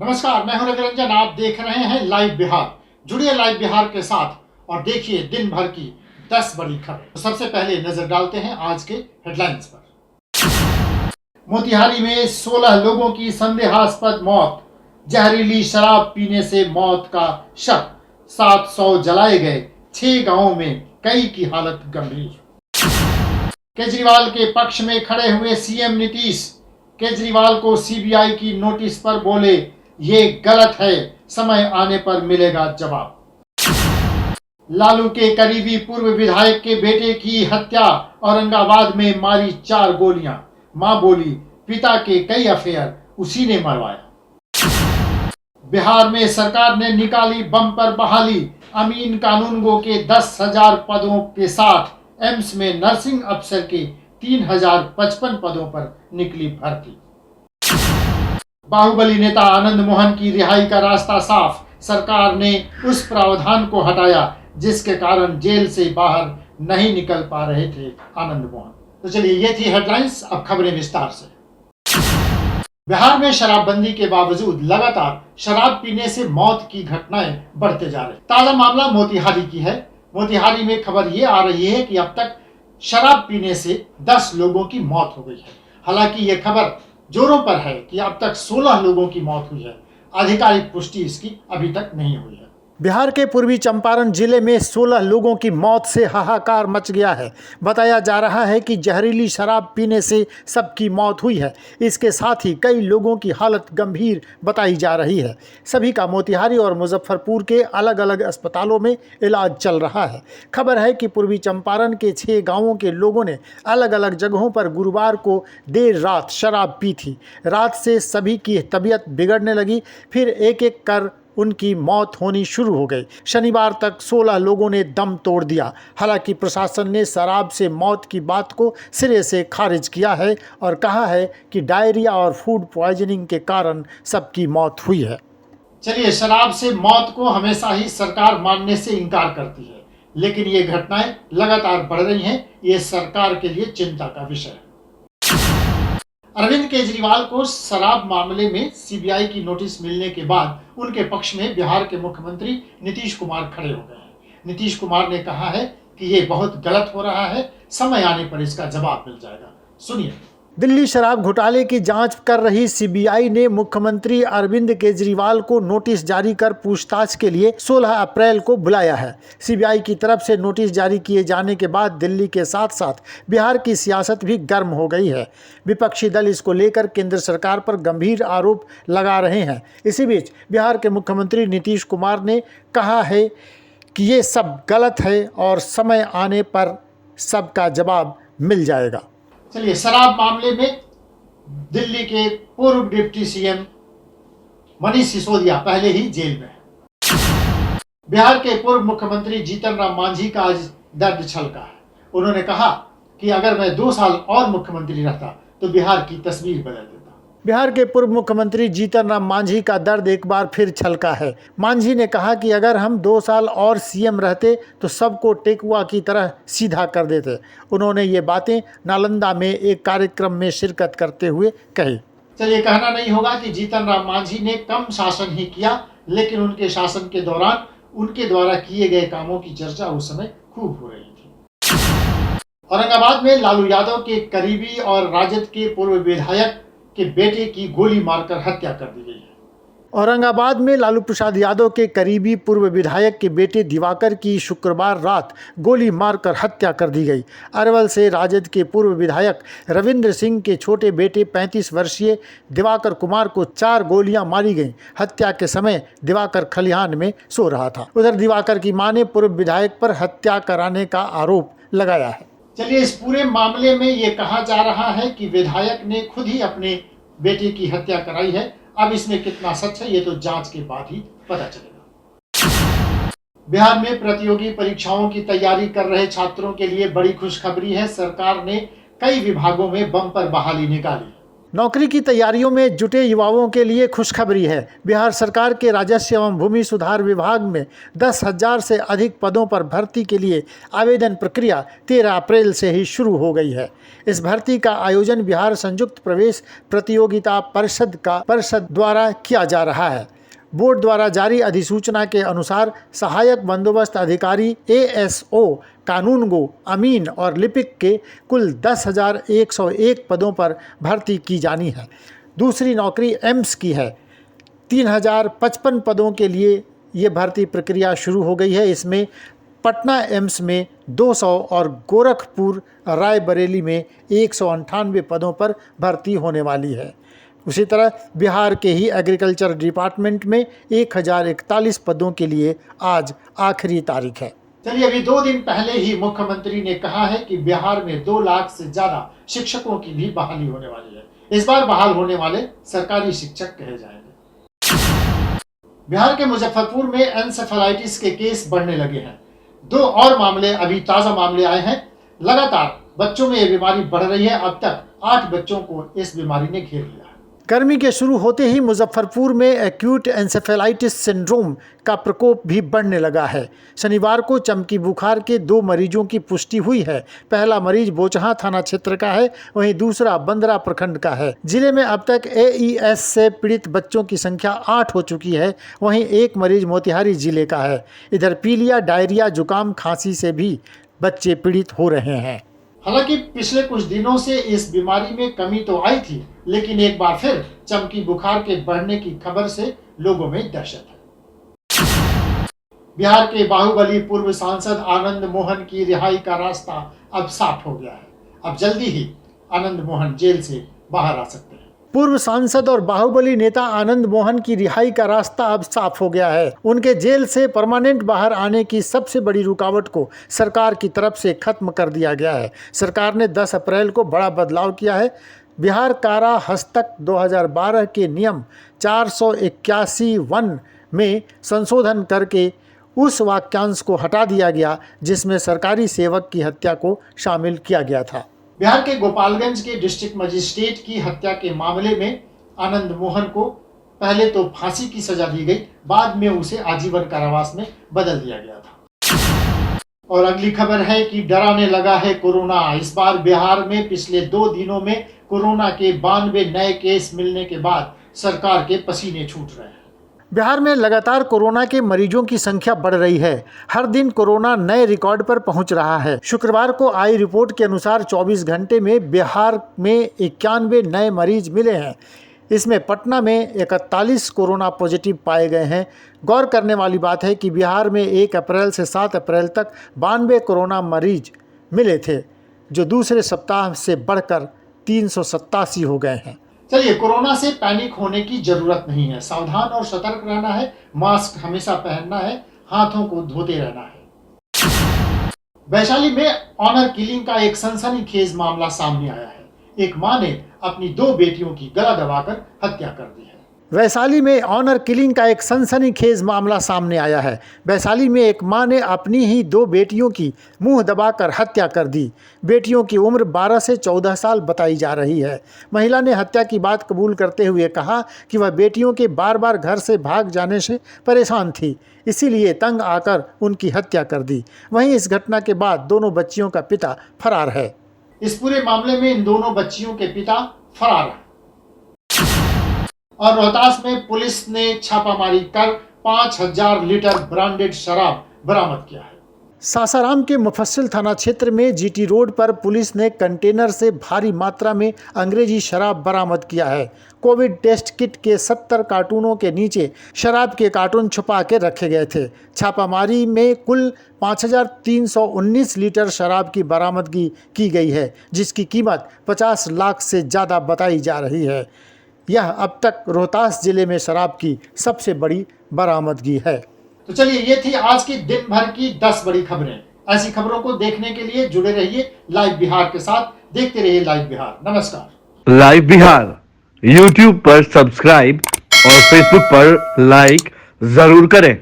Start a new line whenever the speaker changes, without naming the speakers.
नमस्कार, मैं हूं रवि रंजन। आप देख रहे हैं लाइव बिहार। जुड़िए लाइव बिहार के साथ और देखिए दिन भर की 10 बड़ी खबर। तो सबसे पहले नजर डालते हैं आज के हेडलाइंस पर। मोतिहारी में 16 लोगों की संदेहास्पद मौत, जहरीली शराब पीने से मौत का शक, 700 जलाए गए, 6 गांवों में कई की हालत गंभीर। केजरीवाल के पक्ष में खड़े हुए सीएम नीतीश केजरीवाल को सीबीआई की नोटिस पर बोले, ये गलत है, समय आने पर मिलेगा जवाब। लालू के करीबी पूर्व विधायक के बेटे की हत्या, औरंगाबाद में मारी 4 गोलियां, मां बोली पिता के कई अफेयर उसी ने मरवाया। बिहार में सरकार ने निकाली बम्पर बहाली, अमीन कानूनगो के 10,000 पदों के साथ एम्स में नर्सिंग अफसर के 3,055 पदों पर निकली भर्ती। बाहुबली नेता आनंद मोहन की रिहाई का रास्ता साफ, सरकार ने उस प्रावधान को हटाया जिसके कारण जेल से बाहर नहीं निकल पा रहे थे आनंद मोहन। तो चलिए, ये थी हेडलाइंस। अब खबरें विस्तार से। बिहार में शराबबंदी के बावजूद लगातार शराब पीने से मौत की घटनाएं बढ़ते जा रही। ताजा मामला मोतिहारी की है। मोतिहारी में खबर ये आ रही है कि अब तक शराब पीने से 10 लोगों की मौत हो गई है। हालांकि ये खबर जोरों पर है कि अब तक 16 लोगों की मौत हुई है। आधिकारिक पुष्टि इसकी अभी तक नहीं हुई है।
बिहार के पूर्वी चंपारण जिले में 16 लोगों की मौत से हाहाकार मच गया है। बताया जा रहा है कि जहरीली शराब पीने से सबकी मौत हुई है। इसके साथ ही कई लोगों की हालत गंभीर बताई जा रही है। सभी का मोतिहारी और मुजफ्फरपुर के अलग अलग अस्पतालों में इलाज चल रहा है। खबर है कि पूर्वी चंपारण के 6 गांवों के लोगों ने अलग अलग जगहों पर गुरुवार को देर रात शराब पी थी। रात से सभी की तबीयत बिगड़ने लगी, फिर एक एक कर उनकी मौत होनी शुरू हो गई। शनिवार तक 16 लोगों ने दम तोड़ दिया। हालांकि प्रशासन ने शराब से मौत की बात को सिरे से खारिज किया है और कहा है कि डायरिया और फूड पॉइजनिंग के कारण सबकी मौत हुई है।
चलिए, शराब से मौत को हमेशा ही सरकार मानने से इनकार करती है, लेकिन ये घटनाएं लगातार बढ़ रही हैं। ये सरकार के लिए चिंता का विषय है। अरविंद केजरीवाल को शराब मामले में सीबीआई की नोटिस मिलने के बाद उनके पक्ष में बिहार के मुख्यमंत्री नीतीश कुमार खड़े हो गए हैं। नीतीश कुमार ने कहा है कि ये बहुत गलत हो रहा है, समय आने पर इसका जवाब मिल जाएगा। सुनिए।
दिल्ली शराब घोटाले की जांच कर रही सीबीआई ने मुख्यमंत्री अरविंद केजरीवाल को नोटिस जारी कर पूछताछ के लिए 16 अप्रैल को बुलाया है। सीबीआई की तरफ से नोटिस जारी किए जाने के बाद दिल्ली के साथ साथ बिहार की सियासत भी गर्म हो गई है। विपक्षी दल इसको लेकर केंद्र सरकार पर गंभीर आरोप लगा रहे हैं। इसी बीच बिहार के मुख्यमंत्री नीतीश कुमार ने कहा है कि ये सब गलत है और समय आने पर सबका जवाब मिल जाएगा।
चलिए, शराब मामले में दिल्ली के पूर्व डिप्टी सीएम मनीष सिसोदिया पहले ही जेल में है। बिहार के पूर्व मुख्यमंत्री जीतन राम मांझी का आज दर्द छलका है। उन्होंने कहा कि अगर मैं 2 साल और मुख्यमंत्री रहता तो बिहार की तस्वीर बदल देता।
बिहार के पूर्व मुख्यमंत्री जीतन राम मांझी का दर्द एक बार फिर छलका है। मांझी ने कहा कि अगर हम 2 साल और सीएम रहते तो सबको टेकुआ की तरह सीधा कर देते। उन्होंने ये बातें नालंदा में एक कार्यक्रम में शिरकत करते हुए कही।
चलिए, कहना नहीं होगा कि जीतन राम मांझी ने कम शासन ही किया, लेकिन उनके शासन के दौरान उनके द्वारा किए गए कामों की चर्चा उस समय खूब हो रही थी। औरंगाबाद में लालू यादव के करीबी और राजद के पूर्व विधायक के बेटे की गोली मारकर हत्या कर दी गई है।
औरंगाबाद में लालू प्रसाद यादव के करीबी पूर्व विधायक के बेटे दिवाकर की शुक्रवार रात गोली मारकर हत्या कर दी गई। अरवल से राजद के पूर्व विधायक रविंद्र सिंह के छोटे बेटे 35 वर्षीय दिवाकर कुमार को 4 गोलियां मारी गईं। हत्या के समय दिवाकर खलिहान में सो रहा था। उधर दिवाकर की मां ने पूर्व विधायक पर हत्या कराने का आरोप लगाया है।
चलिए, इस पूरे मामले में ये कहा जा रहा है कि विधायक ने खुद ही अपने बेटे की हत्या कराई है। अब इसमें कितना सच है ये तो जांच के बाद ही पता चलेगा। बिहार में प्रतियोगी परीक्षाओं की तैयारी कर रहे छात्रों के लिए बड़ी खुशखबरी है। सरकार ने कई विभागों में बम्पर बहाली निकाली।
नौकरी की तैयारियों में जुटे युवाओं के लिए खुशखबरी है। बिहार सरकार के राजस्व एवं भूमि सुधार विभाग में 10,000 से अधिक पदों पर भर्ती के लिए आवेदन प्रक्रिया 13 अप्रैल से ही शुरू हो गई है। इस भर्ती का आयोजन बिहार संयुक्त प्रवेश प्रतियोगिता परिषद द्वारा किया जा रहा है। बोर्ड द्वारा जारी अधिसूचना के अनुसार सहायक बंदोबस्त अधिकारी ASO, कानूनगो, अमीन और लिपिक के कुल 10,101 पदों पर भर्ती की जानी है। दूसरी नौकरी एम्स की है। 3,055 पदों के लिए ये भर्ती प्रक्रिया शुरू हो गई है। इसमें पटना एम्स में 200 और गोरखपुर रायबरेली में 198 पदों पर भर्ती होने वाली है। उसी तरह बिहार के ही एग्रीकल्चर डिपार्टमेंट में 1,041 पदों के लिए आज आखिरी तारीख है।
चलिए, अभी 2 दिन पहले ही मुख्यमंत्री ने कहा है कि बिहार में 2 लाख से ज्यादा शिक्षकों की भी बहाली होने वाली है। इस बार बहाल होने वाले सरकारी शिक्षक कहे जाएंगे। बिहार के मुजफ्फरपुर में एन्सेफेलाइटिस के केस बढ़ने लगे हैं। 2 और मामले अभी ताजा मामले आए हैं। लगातार बच्चों में यह बीमारी बढ़ रही है। अब तक 8 बच्चों को इस बीमारी ने घेर लिया है।
गर्मी के शुरू होते ही मुजफ्फरपुर में एक्यूट एन्सेफेलाइटिस सिंड्रोम का प्रकोप भी बढ़ने लगा है। शनिवार को चमकी बुखार के 2 मरीजों की पुष्टि हुई है। पहला मरीज बोचहां थाना क्षेत्र का है, वहीं दूसरा बंदरा प्रखंड का है। जिले में अब तक AES से पीड़ित बच्चों की संख्या 8 हो चुकी है। वहीं एक मरीज मोतिहारी जिले का है। इधर पीलिया, डायरिया, जुकाम, खांसी से भी बच्चे पीड़ित हो रहे हैं।
हालांकि पिछले कुछ दिनों से इस बीमारी में कमी तो आई थी, लेकिन एक बार फिर चमकी बुखार के बढ़ने की खबर से लोगों में दहशत है। बिहार के बाहुबली पूर्व सांसद आनंद मोहन की रिहाई का रास्ता अब साफ हो गया है। अब जल्दी ही आनंद मोहन जेल से बाहर आ सकते हैं।
पूर्व सांसद और बाहुबली नेता आनंद मोहन की रिहाई का रास्ता अब साफ हो गया है। उनके जेल से परमानेंट बाहर आने की सबसे बड़ी रुकावट को सरकार की तरफ से खत्म कर दिया गया है। सरकार ने 10 अप्रैल को बड़ा बदलाव किया है। बिहार कारा हस्तक 2012 के नियम 481(1) में संशोधन करके उस वाक्यांश को हटा दिया गया जिसमें सरकारी सेवक की हत्या को शामिल किया गया था।
बिहार के गोपालगंज के डिस्ट्रिक्ट मजिस्ट्रेट की हत्या के मामले में आनंद मोहन को पहले तो फांसी की सजा दी गई, बाद में उसे आजीवन कारावास में बदल दिया गया था। और अगली खबर है कि डराने लगा है कोरोना। इस बार बिहार में पिछले 2 दिनों में कोरोना के 92 नए केस मिलने के बाद सरकार के पसीने छूट रहे हैं।
बिहार में लगातार कोरोना के मरीजों की संख्या बढ़ रही है। हर दिन कोरोना नए रिकॉर्ड पर पहुंच रहा है। शुक्रवार को आई रिपोर्ट के अनुसार 24 घंटे में बिहार में 91 नए मरीज मिले हैं। इसमें पटना में 41 कोरोना पॉजिटिव पाए गए हैं। गौर करने वाली बात है कि बिहार में 1 अप्रैल से 7 अप्रैल तक 92 कोरोना मरीज मिले थे, जो दूसरे सप्ताह से बढ़कर 387 हो गए हैं।
चलिए, कोरोना से पैनिक होने की जरूरत नहीं है। सावधान और सतर्क रहना है। मास्क हमेशा पहनना है। हाथों को धोते रहना है। वैशाली में ऑनर किलिंग का एक सनसनीखेज मामला सामने आया है। एक मां ने अपनी 2 बेटियों की गला दबाकर हत्या कर दी है।
वैशाली में ऑनर किलिंग का एक सनसनीखेज मामला सामने आया है। वैशाली में एक मां ने अपनी ही 2 बेटियों की मुंह दबाकर हत्या कर दी। बेटियों की उम्र 12 से 14 साल बताई जा रही है। महिला ने हत्या की बात कबूल करते हुए कहा कि वह बेटियों के बार बार घर से भाग जाने से परेशान थी, इसीलिए तंग आकर उनकी हत्या कर दी। वहीं इस घटना के बाद दोनों बच्चियों का पिता फरार है।
इस पूरे मामले में इन दोनों बच्चियों के पिता फरार हैं। और रोहतास में पुलिस ने छापामारी कर 5,000 लीटर ब्रांडेड शराब बरामद किया है।
सासाराम के मुफस्सिल थाना क्षेत्र में GT रोड पर पुलिस ने कंटेनर से भारी मात्रा में अंग्रेजी शराब बरामद किया है। कोविड टेस्ट किट के 70 कार्टूनों के नीचे शराब के कार्टून छुपा के रखे गए थे। छापामारी में कुल 5,319 लीटर शराब की बरामदगी की गई है, जिसकी कीमत 50 लाख से ज़्यादा बताई जा रही है। यह अब तक रोहतास जिले में शराब की सबसे बड़ी बरामदगी है।
तो चलिए, ये थी आज की दिन भर की 10 बड़ी खबरें। ऐसी खबरों को देखने के लिए जुड़े रहिए लाइव बिहार के साथ। देखते रहिए लाइव बिहार। नमस्कार।
लाइव बिहार YouTube पर सब्सक्राइब और Facebook पर लाइक जरूर करें।